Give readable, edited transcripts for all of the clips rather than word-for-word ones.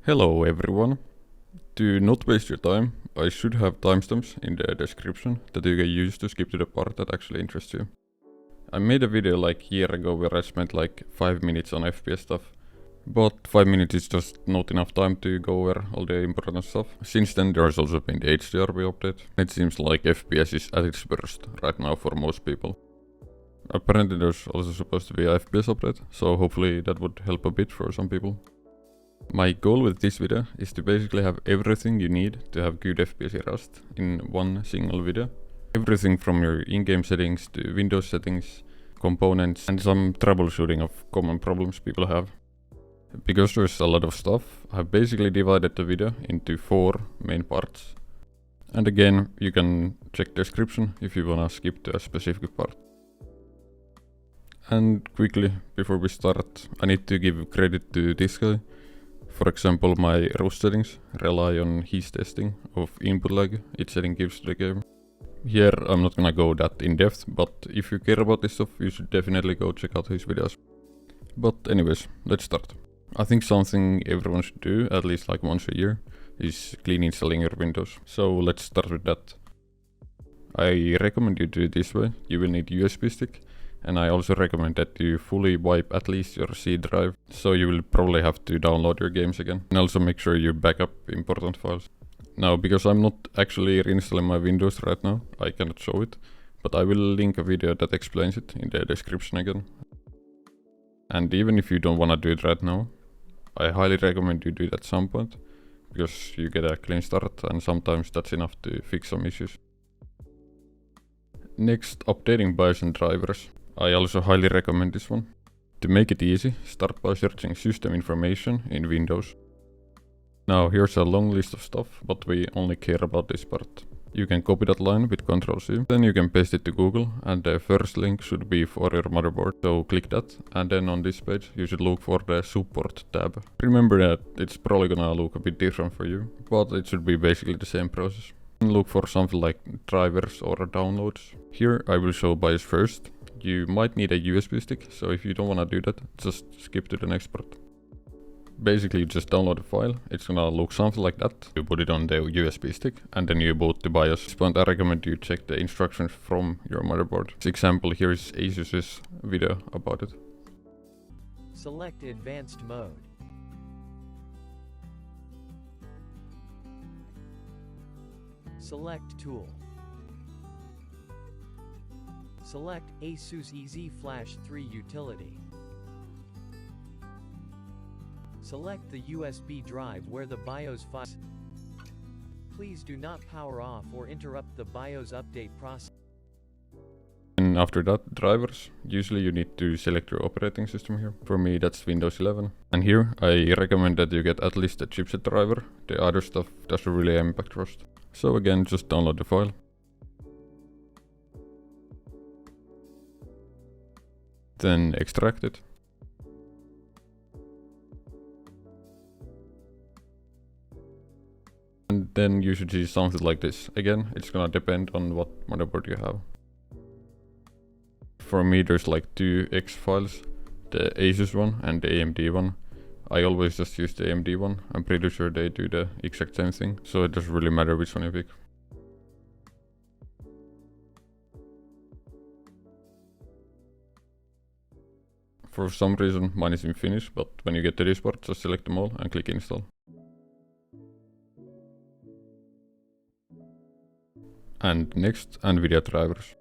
Hello everyone. To not waste your time, I should have timestamps in the description that you can use to skip to the part that actually interests you. I made a video like a year ago where I spent like 5 minutes on FPS stuff, but 5 minutes is just not enough time to go over all the important stuff. Since then there's also been the HDRB update. It seems like FPS is at its worst right now for most people. Apparently there's also supposed to be a FPS update, so hopefully that would help a bit for some people. My goal with this video is to basically have everything you need to have good FPS in Rust in one single video. Everything from your in-game settings to Windows settings, components, and some troubleshooting of common problems people have. Because there's a lot of stuff, I've basically divided the video into 4 main parts. And again, you can check the description if you wanna skip to a specific part. And quickly, before we start, I need to give credit to this guy. For example, my Rust settings rely on his testing of input lag each setting gives to the game. Here I'm not gonna go that in depth, but if you care about this stuff, you should definitely go check out his videos. But anyways, let's start. I think something everyone should do, at least like once a year, is clean installing your Windows. So let's start with that. I recommend you do it this way. You will need USB stick. And I also recommend that you fully wipe at least your C drive, so you will probably have to download your games again. And also make sure you back up important files. Now, because I'm not actually reinstalling my Windows right now, I cannot show it, but I will link a video that explains it in the description again. And even if you don't wanna do it right now, I highly recommend you do it at some point, because you get a clean start and sometimes that's enough to fix some issues. Next, updating BIOS and drivers. I also highly recommend this one. To make it easy, start by searching system information in Windows. Now here's a long list of stuff, but we only care about this part. You can copy that line with Ctrl+C, then you can paste it to Google, and the first link should be for your motherboard, so click that, and then on this page you should look for the support tab. Remember that it's probably gonna look a bit different for you, but it should be basically the same process. Look for something like drivers or downloads. Here I will show BIOS first. You might need a USB stick, so if you don't want to do that, just skip to the next part. Basically you just download the file, it's gonna look something like that. You put it on the USB stick and then you boot the BIOS. At this point I recommend you check the instructions from your motherboard. This example here is Asus's video about it. Select Advanced Mode. Select Tool. Select Asus EZ Flash 3 Utility. Select the USB drive where the BIOS file. Please do not power off or interrupt the BIOS update process. And after that, drivers. Usually you need to select your operating system here. For me that's Windows 11. And here I recommend that you get at least a chipset driver. The other stuff doesn't really impact Rust. So again, just download the file. Then extract it. And then you should see something like this. Again, it's gonna depend on what motherboard you have. For me there's like 2 X files, the Asus one and the AMD one. I always just use the AMD one. I'm pretty sure they do the exact same thing, so it doesn't really matter which one you pick. For some reason mine is in Finnish, but when you get to this part, just select them all and click install. And next, Nvidia drivers.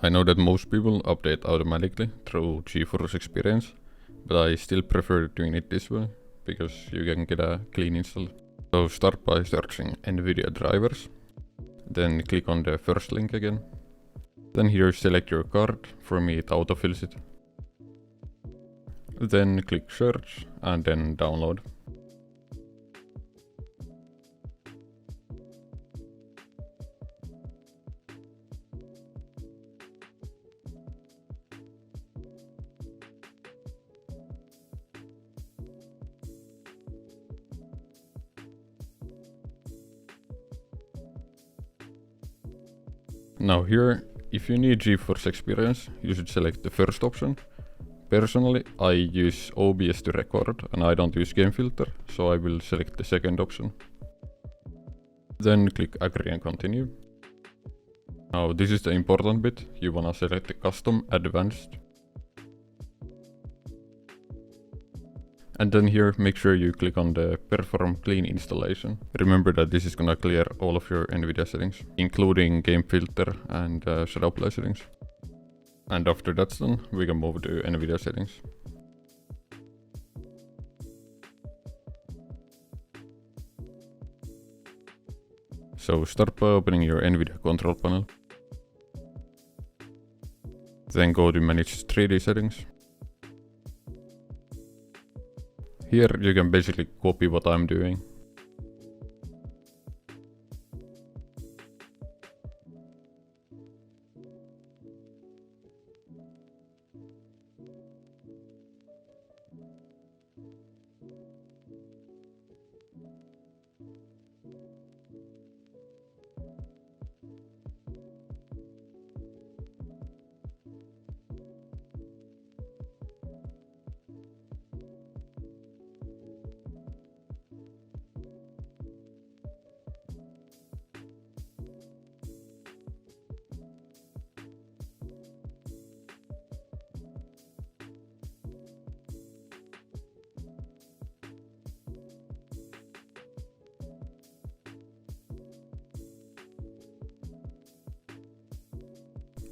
I know that most people update automatically through GeForce Experience, but I still prefer doing it this way, because you can get a clean install. So start by searching Nvidia drivers, then click on the first link again. Then here select your card, for me it autofills it. Then click search and then download. Now here, if you need GeForce Experience, you should select the first option. Personally, I use OBS to record and I don't use game filter, so I will select the second option. Then click agree and continue. Now this is the important bit, you wanna select the custom advanced. And then here make sure you click on the perform clean installation. Remember that this is gonna clear all of your Nvidia settings, including game filter and shadow play settings. And after that's done, we can move to Nvidia settings. So start by opening your Nvidia control panel. Then go to manage 3D settings. Here you can basically copy what I'm doing.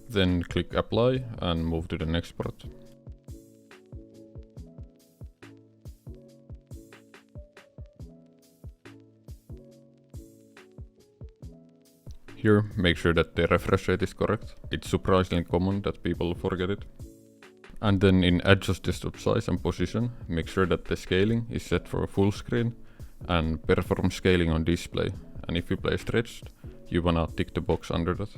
Then click apply and move to the next part. Here, make sure that the refresh rate is correct. It's surprisingly common that people forget it. And then in adjust desktop size and position, make sure that the scaling is set for full screen and perform scaling on display. And if you play stretched, you wanna tick the box under that.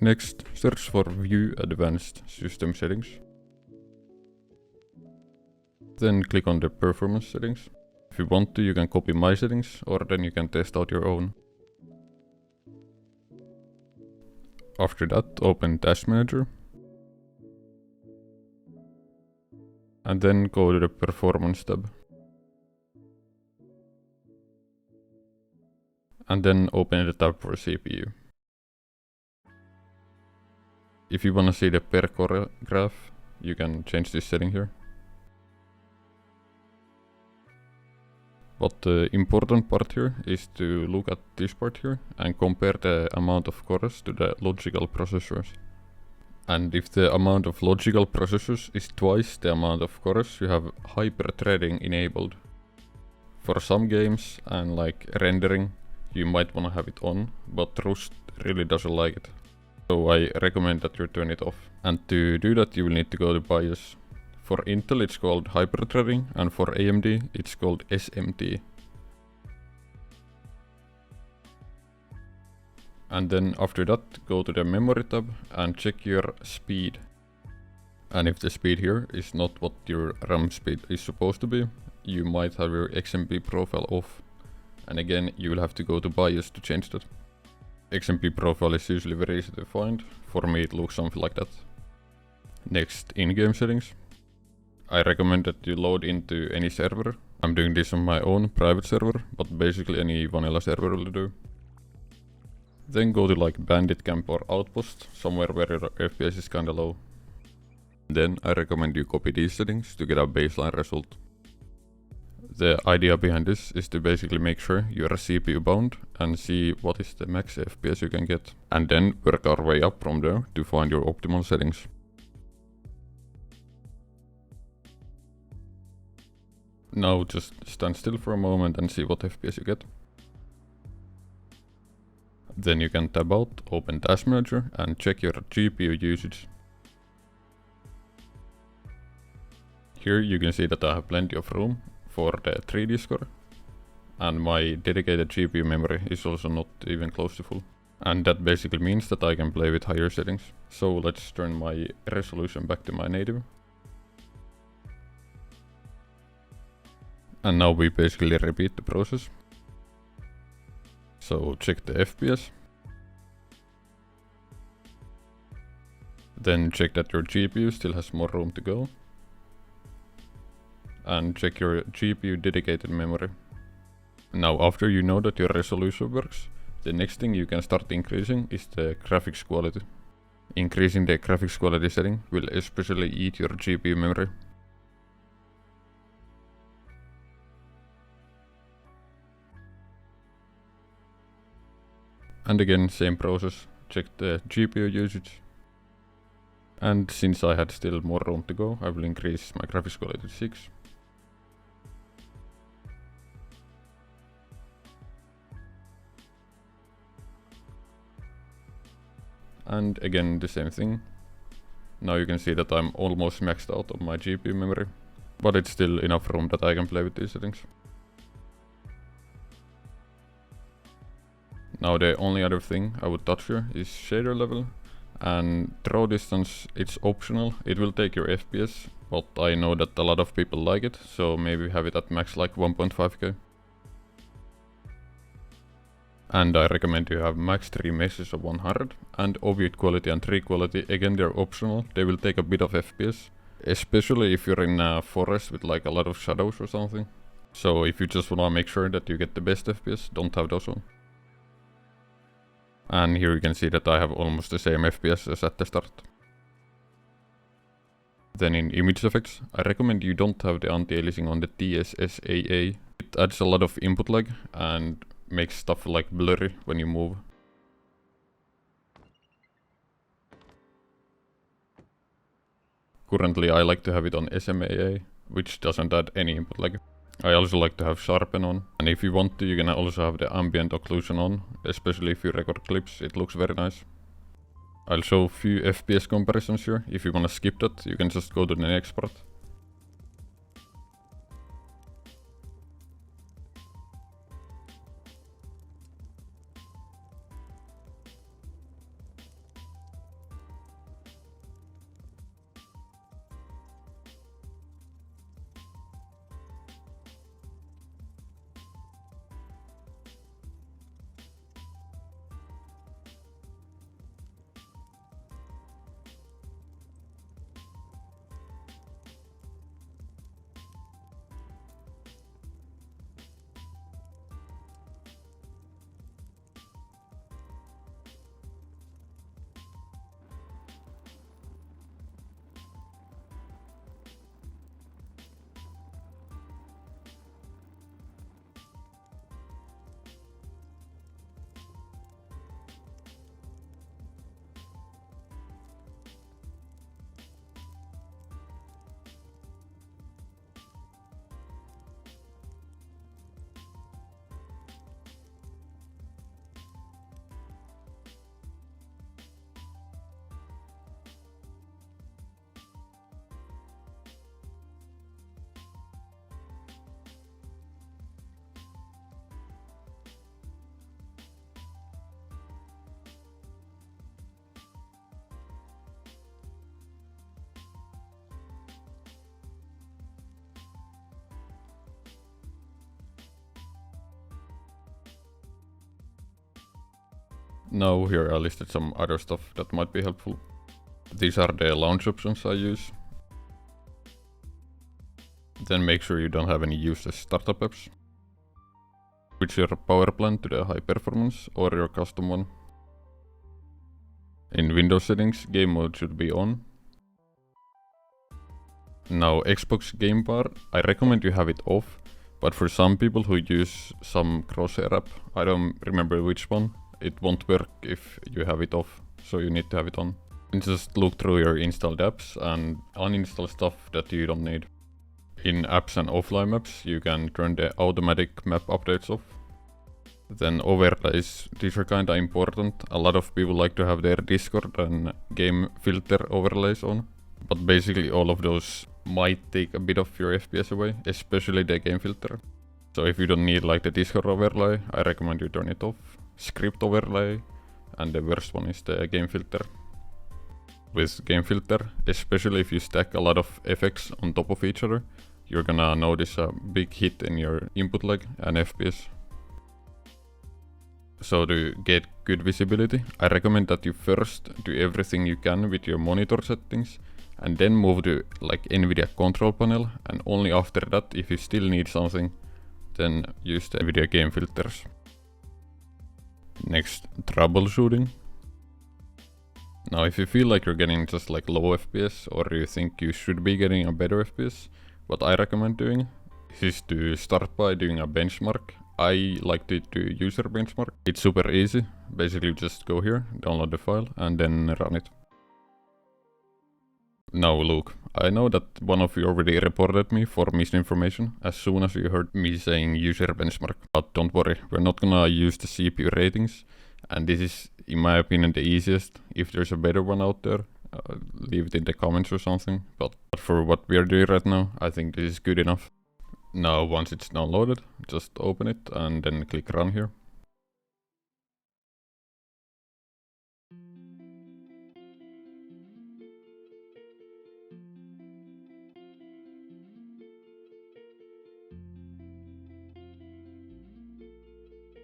Next, search for View Advanced System Settings. Then click on the Performance settings. If you want to, you can copy my settings, or then you can test out your own. After that, open Task Manager. And then go to the Performance tab. And then open the tab for CPU. If you wanna see the per core graph, you can change this setting here. But the important part here is to look at this part here and compare the amount of cores to the logical processors. And if the amount of logical processors is twice the amount of cores, you have hyper-threading enabled. For some games and like rendering, you might wanna have it on, but Rust really doesn't like it. So I recommend that you turn it off. And to do that you will need to go to BIOS. For Intel it's called Hyper-Threading and for AMD it's called SMT. And then after that go to the memory tab and check your speed. And if the speed here is not what your RAM speed is supposed to be, you might have your XMP profile off. And again you will have to go to BIOS to change that. XMP profile is usually very easy to find. For me it looks something like that. Next, in-game settings. I recommend that you load into any server. I'm doing this on my own private server, but basically any vanilla server will do. Then go to like Bandit Camp or Outpost, somewhere where your FPS is kinda low. Then I recommend you copy these settings to get a baseline result. The idea behind this is to basically make sure you are CPU bound and see what is the max FPS you can get. And then work our way up from there to find your optimal settings. Now just stand still for a moment and see what FPS you get. Then you can tab out, open Task Manager and check your GPU usage. Here you can see that I have plenty of room for the 3D score. And my dedicated GPU memory is also not even close to full. And that basically means that I can play with higher settings. So let's turn my resolution back to my native. And now we basically repeat the process. So check the FPS. Then check that your GPU still has more room to go. And check your GPU dedicated memory. Now after you know that your resolution works, the next thing you can start increasing is the graphics quality. Increasing the graphics quality setting will especially eat your GPU memory. And again, same process, check the GPU usage. And since I had still more room to go, I will increase my graphics quality to 6. And again the same thing. Now you can see that I'm almost maxed out on my GPU memory, but it's still enough room that I can play with these settings. Now the only other thing I would touch here is shader level, and throw distance, it's optional, it will take your FPS, but I know that a lot of people like it, so maybe have it at max like 1.5k. And I recommend you have max 3 meshes of 100, and object quality and tree quality, again they're optional, they will take a bit of FPS, especially if you're in a forest with like a lot of shadows or something. So if you just wanna make sure that you get the best FPS, don't have those on. And here you can see that I have almost the same FPS as at the start. Then in image effects, I recommend you don't have the anti-aliasing on the TSSAA. It adds a lot of input lag and makes stuff like blurry when you move. Currently I like to have it on SMAA, which doesn't add any input lag. I also like to have sharpen on, and if you want to, you can also have the ambient occlusion on, especially if you record clips, it looks very nice. I'll show a few FPS comparisons here. If you wanna skip that, you can just go to the next part. Now here I listed some other stuff that might be helpful. These are the launch options I use. Then make sure you don't have any useless startup apps. Switch your power plan to the high performance or your custom one. In Windows settings, game mode should be on. Now Xbox game bar, I recommend you have it off, but for some people who use some crosshair app, I don't remember which one, it won't work if you have it off, so you need to have it on. And just look through your installed apps and uninstall stuff that you don't need. In apps and offline maps, you can turn the automatic map updates off. Then overlays, these are kinda important. A lot of people like to have their Discord and game filter overlays on. But basically all of those might take a bit of your FPS away, especially the game filter. So if you don't need like the Discord overlay, I recommend you turn it off. Script overlay, and the worst one is the game filter. With game filter, especially if you stack a lot of effects on top of each other, you're gonna notice a big hit in your input lag and FPS. So to get good visibility, I recommend that you first do everything you can with your monitor settings and then move to like Nvidia control panel, and only after that, if you still need something, then use the Nvidia game filters. Next, troubleshooting. Now if you feel like you're getting just like low FPS, or you think you should be getting a better FPS, what I recommend doing is to start by doing a benchmark. I like to do user benchmark. It's super easy. Basically just go here, download the file, and then run it. Now look, I know that one of you already reported me for misinformation as soon as you heard me saying user benchmark. But don't worry, we're not gonna use the CPU ratings, and this is, in my opinion, the easiest. If there's a better one out there, leave it in the comments or something. But for what we are doing right now, I think this is good enough. Now once it's downloaded, just open it and then click run here.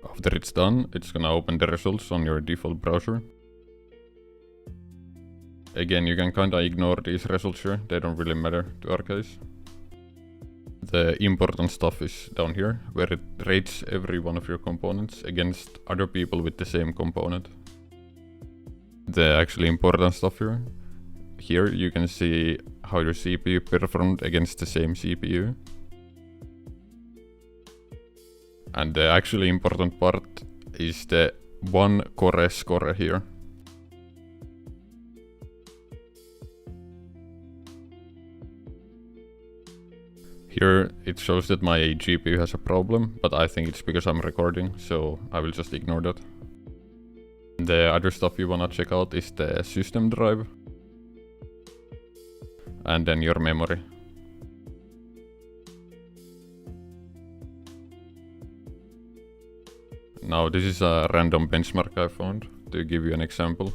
After it's done, it's gonna open the results on your default browser. Again, you can kinda ignore these results here, they don't really matter to our case. The important stuff is down here, where it rates every one of your components against other people with the same component. The actually important stuff here you can see how your CPU performed against the same CPU. And the actually important part is the 1 core score here. Here it shows that my GPU has a problem, but I think it's because I'm recording, so I will just ignore that. The other stuff you wanna check out is the system drive, and then your memory. Now this is a random benchmark I found to give you an example.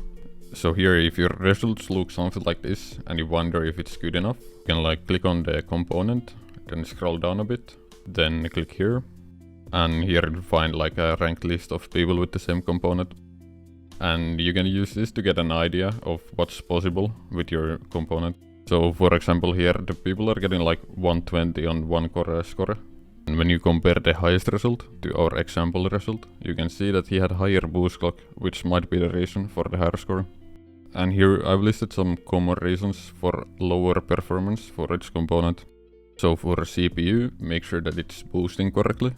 So here, if your results look something like this and you wonder if it's good enough, you can like click on the component, then scroll down a bit, then click here, and here you'll find like a ranked list of people with the same component. And you can use this to get an idea of what's possible with your component. So for example here, the people are getting like 120 on 1 core score. And when you compare the highest result to our example result, you can see that he had higher boost clock, which might be the reason for the higher score. And here I've listed some common reasons for lower performance for each component. So for CPU, make sure that it's boosting correctly.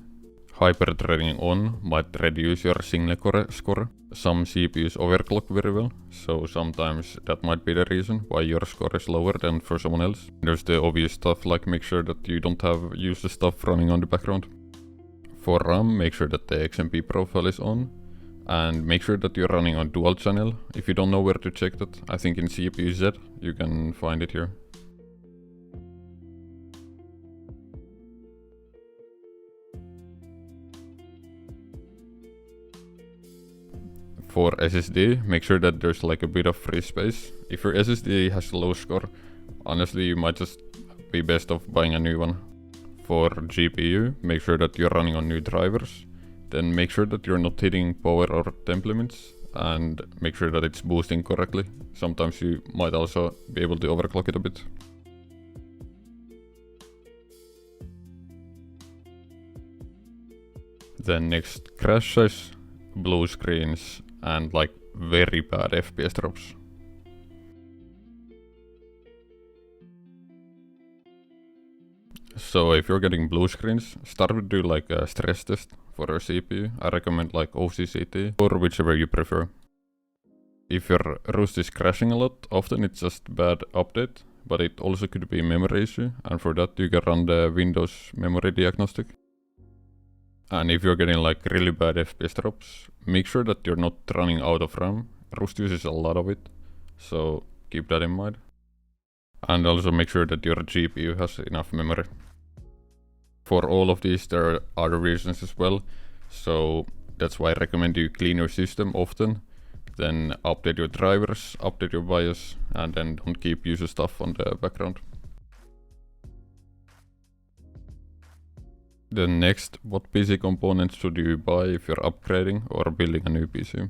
Hyper-threading on might reduce your single core score. Some CPUs overclock very well, so sometimes that might be the reason why your score is lower than for someone else. There's the obvious stuff like make sure that you don't have useless stuff running on the background. For RAM, make sure that the XMP profile is on, and make sure that you're running on dual channel. If you don't know where to check that, I think in CPU Z you can find it here. For SSD, make sure that there's like a bit of free space. If your SSD has a low score, honestly you might just be best off buying a new one. For GPU, make sure that you're running on new drivers. Then make sure that you're not hitting power or temp limits, and make sure that it's boosting correctly. Sometimes you might also be able to overclock it a bit. Then next, crash size, blue screens, and like very bad FPS drops. So if you're getting blue screens, start with do like a stress test for your CPU. I recommend like OCCT or whichever you prefer. If your roost is crashing a lot, often it's just bad update, but it also could be memory issue, and for that you can run the Windows memory diagnostic. And if you're getting like really bad FPS drops, make sure that you're not running out of RAM. Roost uses a lot of it, so keep that in mind. And also make sure that your GPU has enough memory. For all of these there are other reasons as well, so that's why I recommend you clean your system often, then update your drivers, update your BIOS, and then don't keep user stuff on the background. Then next, what PC components should you buy if you're upgrading or building a new PC?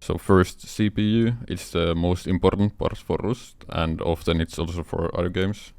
So first, CPU is the most important part for Rust, and often it's also for other games.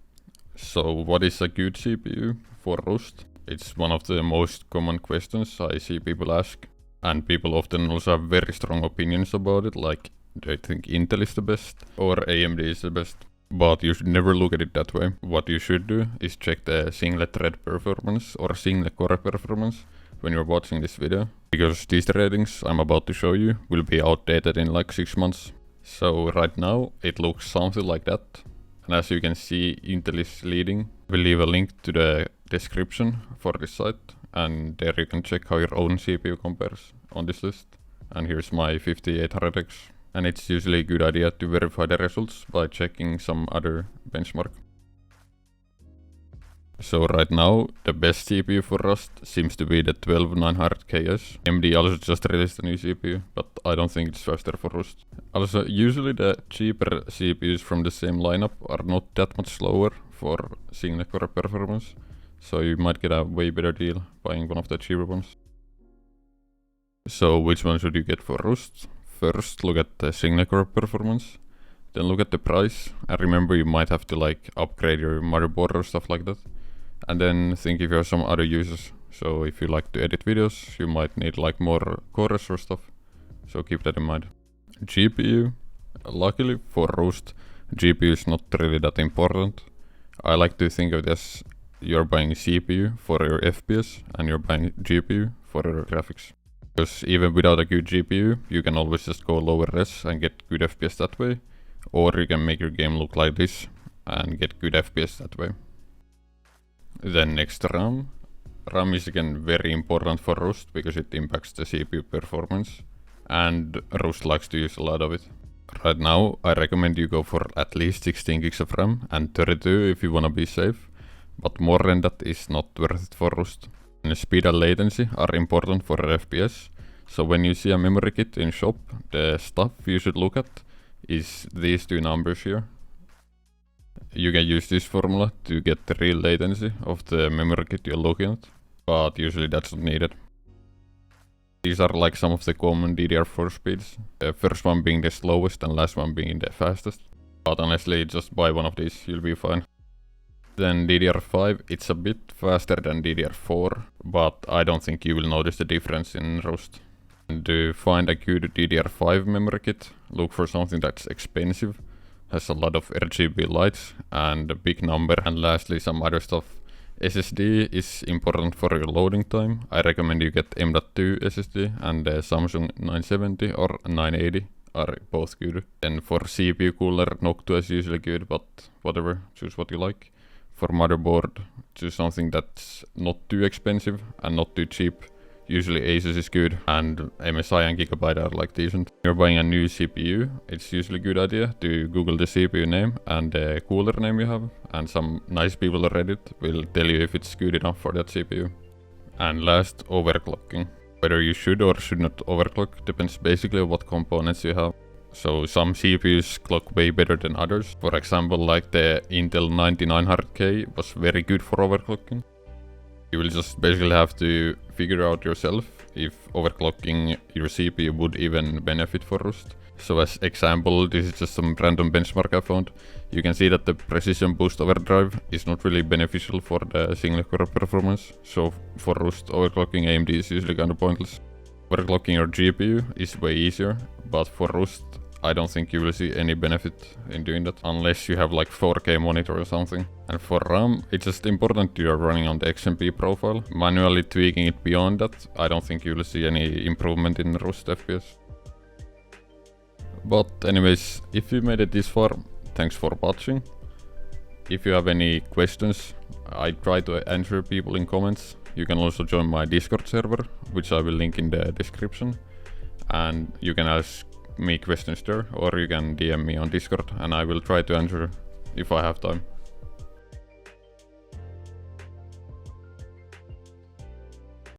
So what is a good CPU for Rust? It's one of the most common questions I see people ask, and people often also have very strong opinions about it, like they think Intel is the best or AMD is the best. But you should never look at it that way. What you should do is check the single thread performance or single core performance when you're watching this video, because these ratings I'm about to show you will be outdated in like 6 months. So right now it looks something like that, and as you can see, Intel is leading. We'll leave a link to the description for this site, and there you can check how your own CPU compares on this list. And here's my 5800X. And it's usually a good idea to verify the results by checking some other benchmark. So right now, the best CPU for Rust seems to be the 12900KS. AMD also just released a new CPU, but I don't think it's faster for Rust. Also, usually the cheaper CPUs from the same lineup are not that much slower for single core performance, so you might get a way better deal buying one of the cheaper ones. So which one should you get for Rust? First, look at the single core performance, then look at the price, and remember you might have to like upgrade your motherboard or stuff like that. And then think if you have some other uses. So if you like to edit videos, you might need like more cores or stuff. So keep that in mind. GPU, luckily for Rust, GPU is not really that important. I like to think of it as you're buying CPU for your FPS and you're buying GPU for your graphics. Because even without a good GPU, you can always just go lower res and get good FPS that way. Or you can make your game look like this and get good FPS that way. Then next, RAM. RAM is again very important for Rust because it impacts the CPU performance. And Rust likes to use a lot of it. Right now, I recommend you go for at least 16 gigs of RAM and 32 if you wanna be safe. But more than that is not worth it for Rust. And speed and latency are important for FPS, so when you see a memory kit in shop, the stuff you should look at is these two numbers here. You can use this formula to get the real latency of the memory kit you're looking at, but usually that's not needed. These are like some of the common DDR4 speeds, the first one being the slowest and last one being the fastest. But honestly, just buy one of these, you'll be fine. Then DDR5, it's a bit faster than DDR4, but I don't think you will notice the difference in Rust. And to find a good DDR5 memory kit, look for something that's expensive, has a lot of RGB lights and a big number, and lastly some other stuff. SSD is important for your loading time. I recommend you get M.2 SSD, and the Samsung 970 or 980 are both good. Then for CPU cooler, Noctua is usually good, but whatever, choose what you like. For motherboard, choose something that's not too expensive and not too cheap. Usually Asus is good, and MSI and Gigabyte are like decent. If you're buying a new CPU, it's usually a good idea to Google the CPU name and the cooler name you have, and some nice people on Reddit will tell you if it's good enough for that CPU. And last, overclocking. Whether you should or should not overclock depends basically on what components you have. So some CPUs clock way better than others. For example, like the Intel 9900K was very good for overclocking. You will just basically have to figure out yourself if overclocking your CPU would even benefit for Rust. So as example, this is just some random benchmark I found. You can see that the precision boost overdrive is not really beneficial for the single core performance. So for Rust, overclocking AMD is usually kind of pointless. Overclocking your GPU is way easier, but for Rust, I don't think you will see any benefit in doing that unless you have like 4K monitor or something. And for RAM, it's just important you're running on the XMP profile. Manually tweaking it beyond that, I don't think you will see any improvement in Rust FPS. But anyways, if you made it this far, thanks for watching. If you have any questions, I try to answer people in comments. You can also join my Discord server, which I will link in the description. And you can ask me questions there, or you can DM me on Discord and I will try to answer if I have time.